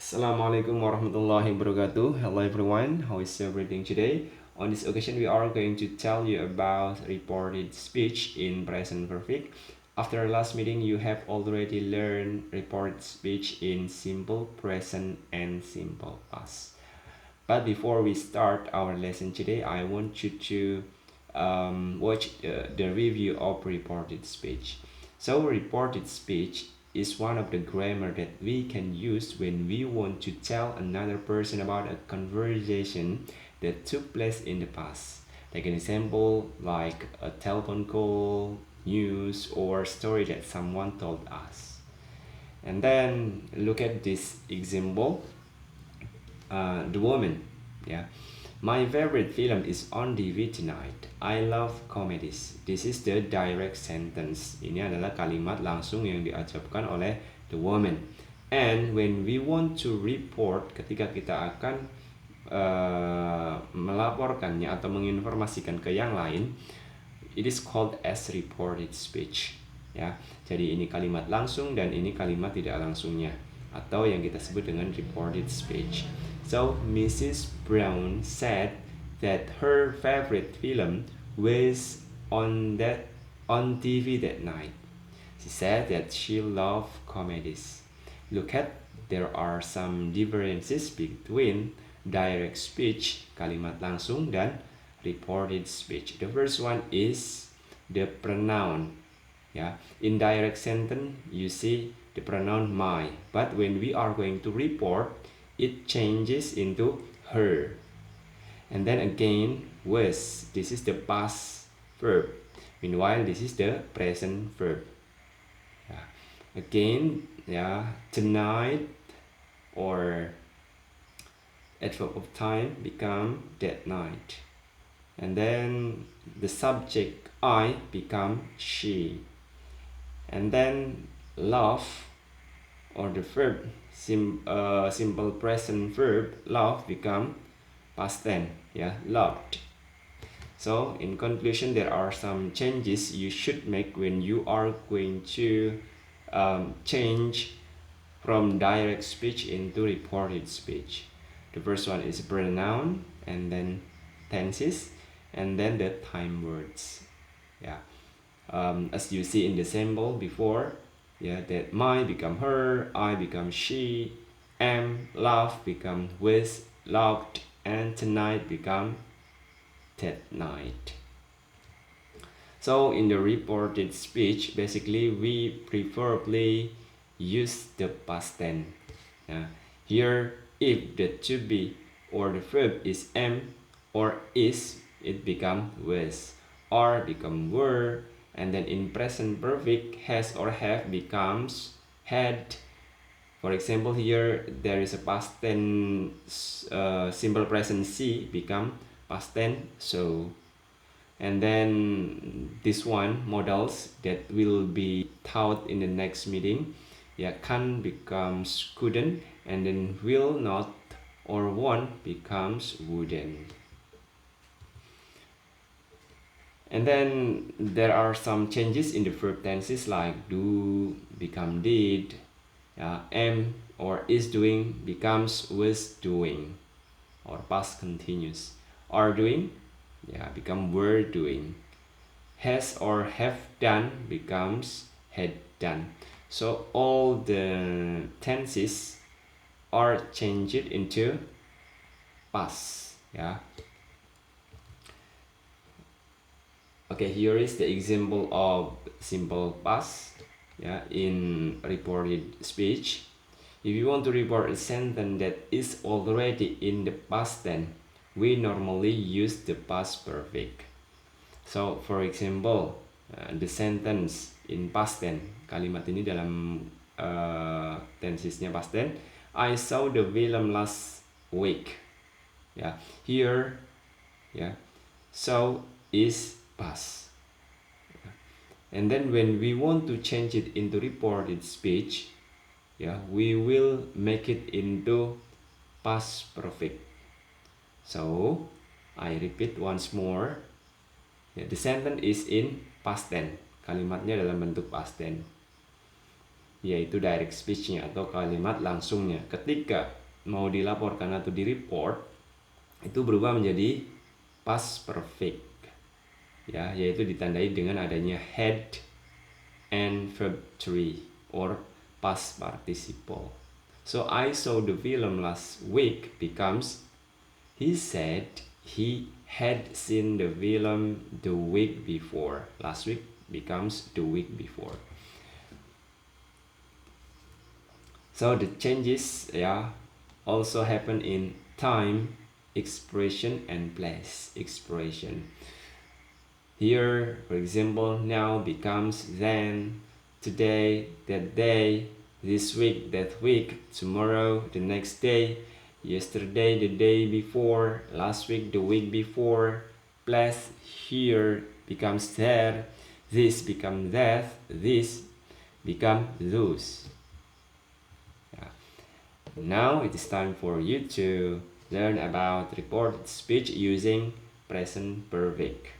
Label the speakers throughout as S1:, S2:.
S1: Assalamualaikum warahmatullahi wabarakatuh. Hello everyone, how is everything today? On this occasion, we are going to tell you about reported speech in present perfect. After last meeting, you have already learned reported speech in simple present and simple past. But before we start our lesson today, I want you to watch the review of reported speech. So reported speech is one of the grammar that we can use when we want to tell another person about a conversation that took place in the past. Take an example like a telephone call, news, or story that someone told us. And then look at this example. The woman, yeah. My favorite film is on TV tonight. I love comedies. This is the direct sentence. Ini adalah kalimat langsung yang diucapkan oleh the woman. And when we want to report, ketika kita akan melaporkannya atau menginformasikan ke yang lain, it is called as reported speech. Ya, jadi ini kalimat langsung dan ini kalimat tidak langsungnya, atau yang kita sebut dengan reported speech. So Mrs. Brown said that her favorite film was on TV that night. She said that she loved comedies. Look at, there are some differences between direct speech, kalimat langsung, dan reported speech. The first one is the pronoun. Yeah, in direct sentence you see the pronoun my, but when we are going to report, it changes into her. And then again, was, this is the past verb. Meanwhile, this is the present verb. Yeah. Again, yeah, tonight or adverb of time become that night. And then the subject I become she. And then love, or the verb simple present verb love become past tense, yeah, loved. So in conclusion, there are some changes you should make when you are going to change from direct speech into reported speech. The first one is pronoun, and then tenses, and then the time words. Yeah, as you see in the sample before, yeah, that my become her, I become she, am, love become with, loved, and tonight become that night. So in the reported speech, basically we preferably use the past tense. Here, if the to be or the verb is am or is, it become was, or become were, and then in present perfect, has or have becomes had. For example, here there is a past tense simple present see become past tense so. And then this one models that will be taught in the next meeting. Yeah, can becomes couldn't, and then will not or won't becomes wouldn't. And then there are some changes in the verb tenses like do become did, am or is doing becomes was doing, or past continuous. Are doing, yeah, become were doing. Has or have done becomes had done. So all the tenses are changed into past. Yeah. Okay, here is the example of simple past, yeah, in reported speech. If you want to report a sentence that is already in the past tense, we normally use the past perfect. So, for example, the sentence in past tense, kalimat ini dalam tensesnya past tense. I saw the film last week. Yeah, here, yeah, so is past. And then when we want to change it into reported speech, yeah, we will make it into past perfect. So I repeat once more. Yeah, the sentence is in past tense. Kalimatnya dalam bentuk past tense. yaitu direct speech-nya atau kalimat langsungnya. Ketika mau dilaporkan atau di-report, itu berubah menjadi past perfect, ya, yaitu ditandai dengan adanya had and verb 3 or past participle. So I saw the film last week becomes he said he had seen the film the week before. Last week becomes the week before. So the changes, also happen in time expression and place expression. Here, for example, now becomes then, today, that day, this week, that week, tomorrow, the next day, yesterday, the day before, last week, the week before. Place here becomes there, this becomes that, this become those. Now it is time for you to learn about reported speech using present perfect.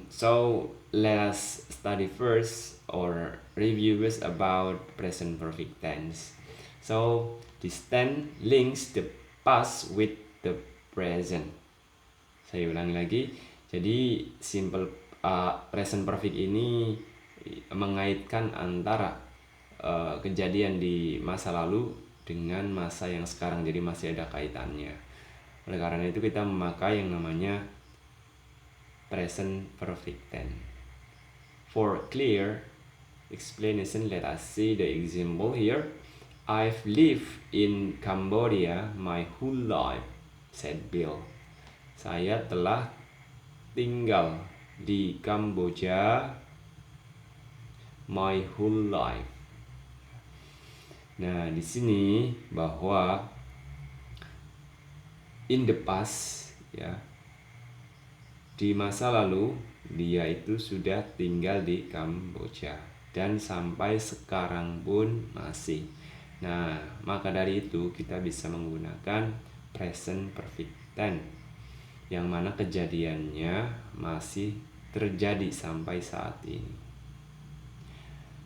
S1: So let us study first or review first about present perfect tense. So this tense links the past with the present. Saya ulangi lagi. Jadi simple present perfect ini mengaitkan antara kejadian di masa lalu dengan masa yang sekarang, jadi masih ada kaitannya. Oleh karena itu kita memakai yang namanya present perfect tense. For clear explanation, let us see the example here. I've lived in Cambodia my whole life, said Bill. Saya telah tinggal di Kamboja my whole life. Nah, di sini bahwa in the past, ya, di masa lalu dia itu sudah tinggal di Kamboja dan sampai sekarang pun masih. Nah, maka dari itu kita bisa menggunakan present perfect tense yang mana kejadiannya masih terjadi sampai saat ini.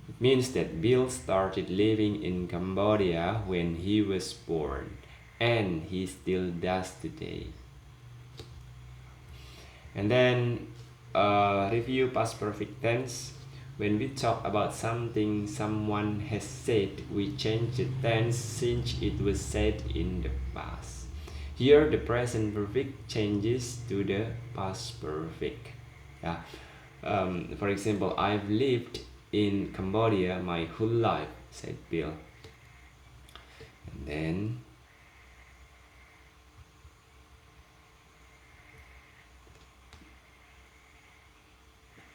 S1: It means that Bill started living in Cambodia when he was born, and he still does today. And then review past perfect tense. When we talk about something someone has said, we change the tense since it was said in the past. Here the present perfect changes to the past perfect. For example, I've lived in Cambodia my whole life, said Bill. And then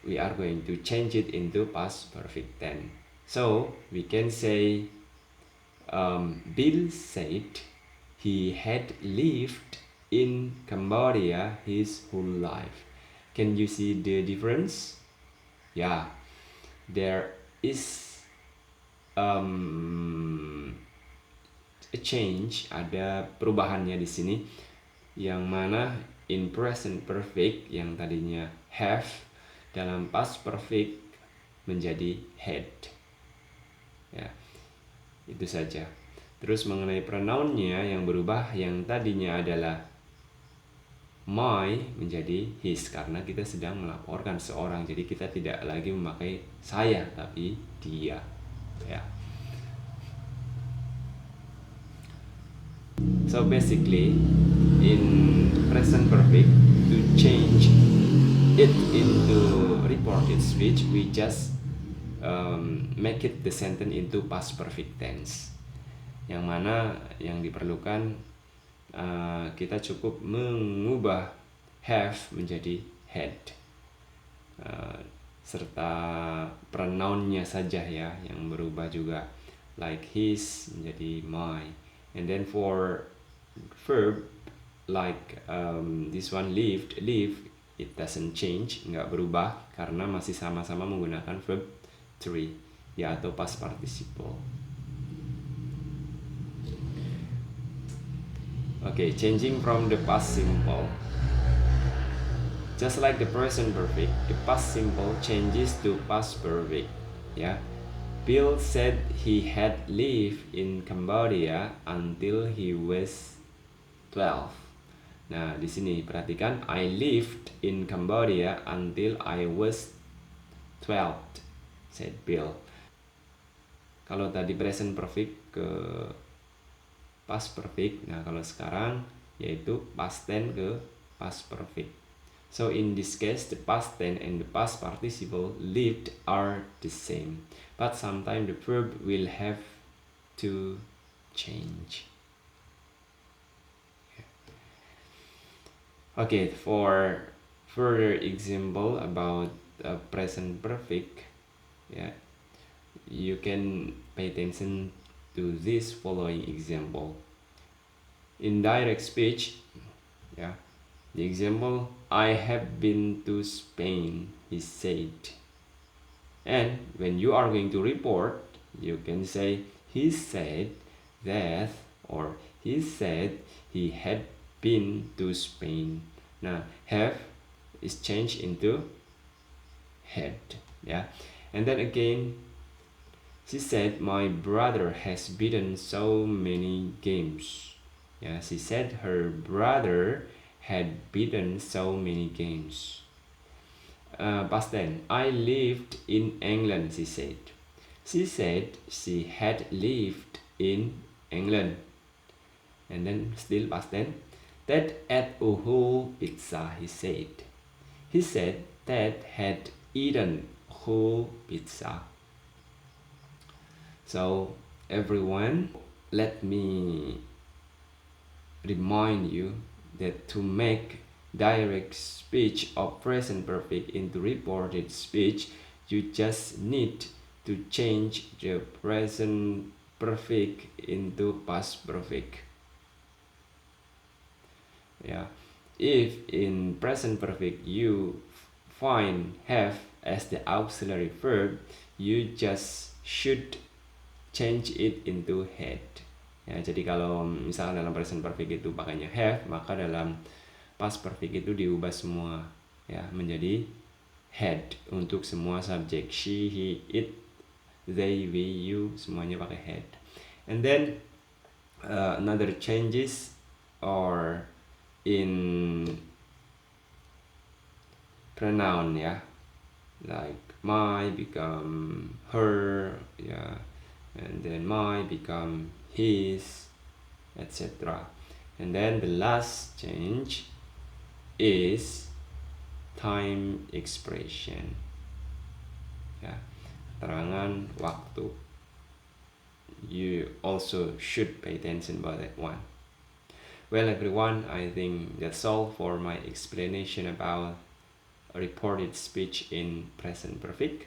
S1: we are going to change it into past perfect tense. So we can say Bill said he had lived in Cambodia his whole life. Can you see the difference? Yeah, there is a change, ada perubahannya di sini, yang mana in present perfect yang tadinya have dalam past perfect menjadi had. Ya, itu saja. Terus mengenai pronounnya yang berubah, yang tadinya adalah my menjadi his karena kita sedang melaporkan seorang, jadi kita tidak lagi memakai saya tapi dia, ya. So basically in present perfect, to change it into reported speech, we just make it the sentence into past perfect tense, yang mana yang diperlukan kita cukup mengubah have menjadi had, serta pronounnya saja ya yang berubah juga, like his menjadi my. And then for verb like this one lived, live, it doesn't change, nggak berubah karena masih sama-sama menggunakan verb 3 ya, atau past participle. Okay, changing from the past simple. Just like the present perfect, the past simple changes to past perfect. ya. Bill said he had lived in Cambodia until he was 12. Nah, di sini perhatikan, I lived in Cambodia until I was 12, said Bill. Kalau tadi present perfect ke past perfect, nah kalau sekarang yaitu past tense ke past perfect. So in this case, the past tense and the past participle lived are the same, but sometimes the verb will have to change. Okay, for further example about present perfect, yeah, you can pay attention to this following example. In direct speech, yeah, the example, I have been to Spain, he said. And when you are going to report, you can say he said that, or he said he had been to Spain. Now, have is changed into had, yeah. And then again, she said, my brother has beaten so many games. Yeah, she said her brother had beaten so many games. Past tense, I lived in England, she said. She said she had lived in England. And then still past tense, Ted ate a whole pizza, he said. He said Ted had eaten whole pizza. So everyone, let me remind you that to make direct speech of present perfect into reported speech, you just need to change the present perfect into past perfect. Yeah, if in present perfect you find have as the auxiliary verb, you just should change it into had. Ya, jadi kalau misalkan dalam present perfect itu pakainya have, maka dalam past perfect itu diubah semua ya menjadi had untuk semua subjek. She, he, it, they, we, you, semuanya pakai had. And then another changes or in pronoun, ya, like my become her, ya, and then my become his, etc. And then the last change is time expression, ya, keterangan waktu. You also should pay attention about that one. Well, everyone, I think that's all for my explanation about reported speech in present perfect.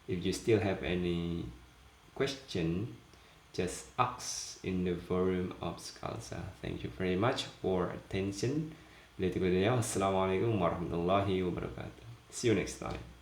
S1: If you still have any question, just ask in the forum of Scalza. Thank you very much for attention. Assalamualaikum warahmatullahi wabarakatuh. See you next time.